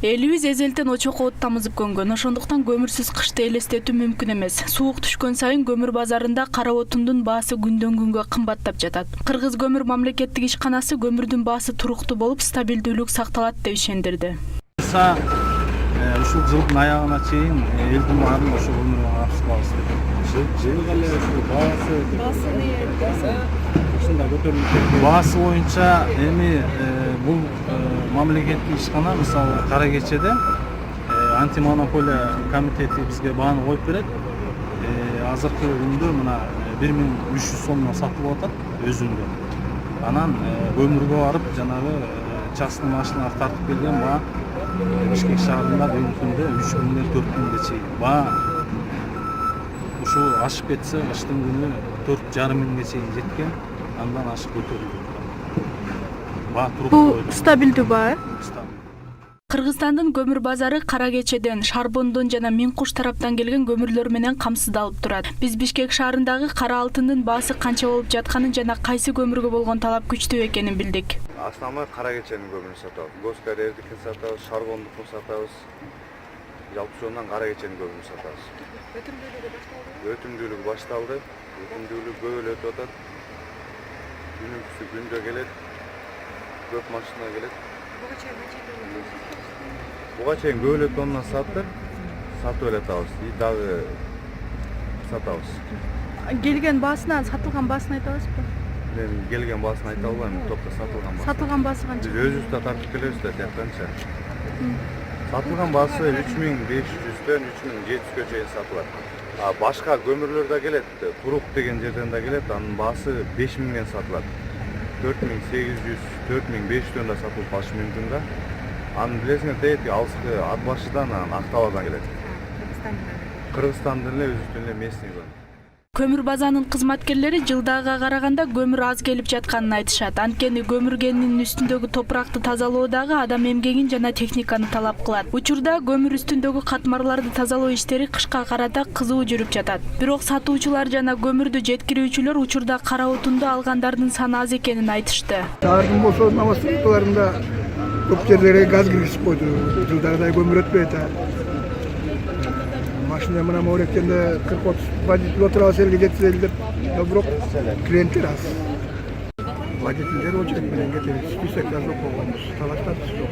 Элибиз эзелтен очок от тамызып көнгөн, ошондуктан көмүрсүз кышты элестетүү мүмкүн эмес. Суук түшкөн сайын көмүр базарында кара отундун баасы күндөн күнгө кымбаттап жатат. Кыргыз көмүр мамлекеттик ишканасы көмүрдүн баасы туруктуу болуп, стабилдүүлүк сакталат деп ишендирди. Ушул жылдын аягына чейин элдин баарын ошол көмүргө катышып калабыз деп. Жылга эле баасы ушундай көтөрүлүп Баасы боюнча эми бул мамлекеттик ишкана мисалы кара кечеде антимонополия комитети бизге бааны коюп берет. Азыркы күндө мына 1300 сомдон сатылып атат өзүндө. Анан көмүргө барып жанагы частный машиналар тартып келген баа Бишкек шаарында бүгүнкү күндө 3000-ден 4000-ге чейин. Баа ушу ашып кетсе, кыштын күнү 4500-ге чейин жеткен, андан ашып көтөрүлдү. Баа туруктуу. Бул стабилдүү баа. Кыргызстандын көмүр базары кара кечеден, Шарбондон жана Минкуш тараптан келген көмүрлөр менен камсыздалып турат. Биз Бишкек шаарындагы кара алтындын баасы канча болуп жатканын жана кайсы көмүргө болгон талап күчтүү экенин билдик. Основной кара кеченин көмүрүн сатабыз. Госкарьердикин сатабыз, Шарбондукун сатабыз. Жалпы ошондон кара кеченин көмүрүн сатабыз. Өтүмдүүлүк башталды. Өтүмдүүлүк көп эле өтүп атат. Күнүмсү күндө келет. Көп машина келет. Буга чейин көп эле тонна саттык. Сатып эле атабыз. И дагы сатабыз. Келген баасынан сатылган баасын айта аласызбы? Мен келген баасын айта албайм. Топто сатылган баасы. Сатылган баасы канча? Биз өзүбүз да тартып келебиз да, тияканча. Сатылган баасы 3500-дөн 3700-гө чейин сатылат. Башка көмүрлөр да келет, Турук деген жерден да келет, анын баасы 5000-ден сатылат. 4800, 4500-дөн да сатылып калышы мүмкүн да. Анын билесиңер дейт, алыскы ат башыдан, Актабадан келет. Кыргызстандын эле өзүнүн эле местный көмүр. Көмүр базанын кызматкерлери жылдагыга караганда көмүр аз келип жатканын айтышат. Анткени көмүргенин үстүндөгү топуракты тазалоо дагы адам эмгегин жана техниканы талап кылат. Учурда көмүр үстүндөгү катмарларды тазалоо иштери кышка карата кызуу жүрүп жатат. Бирок сатуучулар жана көмүрдү жеткирүүчүлөр учурда кара отунду алгандардын саны аз экенин айтышты. Шаардын болсо новостройларында көп жерлерге газ киргизип койду. Жылдагыдай көмүр өтпөйт. Машина мына морекенде 40-30 водитель отурабыз элге жетсе деп, бирок клиенттер аз. Водительдер очередь менен кетет, список жазып койгонбуз, талаштабыз жок.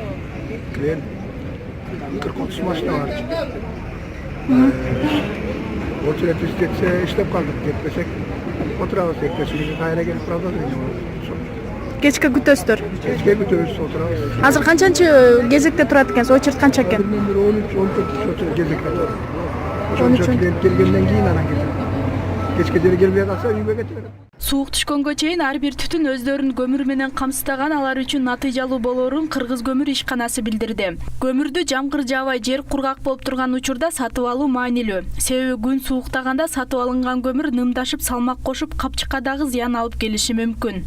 Клиент 40-30 машина бар. Очередь кетсе иштеп калдык, кетпесек отурабыз, эккесиге кайра келип продолжение. Кечке күтөсүздөр. Кечке күтөбүз, отурабыз. Азыр канчанчы кезекте турат экенсиз? Очередь канча экен? 13-14 кезекте турат. Келгенден кийин анан кетет. Кечке деле келбей калса үйгө кете берет. Суук түшкөнгө чейин ар бир түтүн өздөрүн көмүр менен камсыздаган, алар үчүн натыйжалуу болоорун Кыргыз көмүр ишканасы билдирди. Көмүрдү жамгыр жаабай, жер кургак болуп турган учурда сатып алуу маанилүү. Себеби күн сууктаганда сатып алынган көмүр нымдашып, салмак кошуп, капчыкка дагы зыян алып келиши мүмкүн.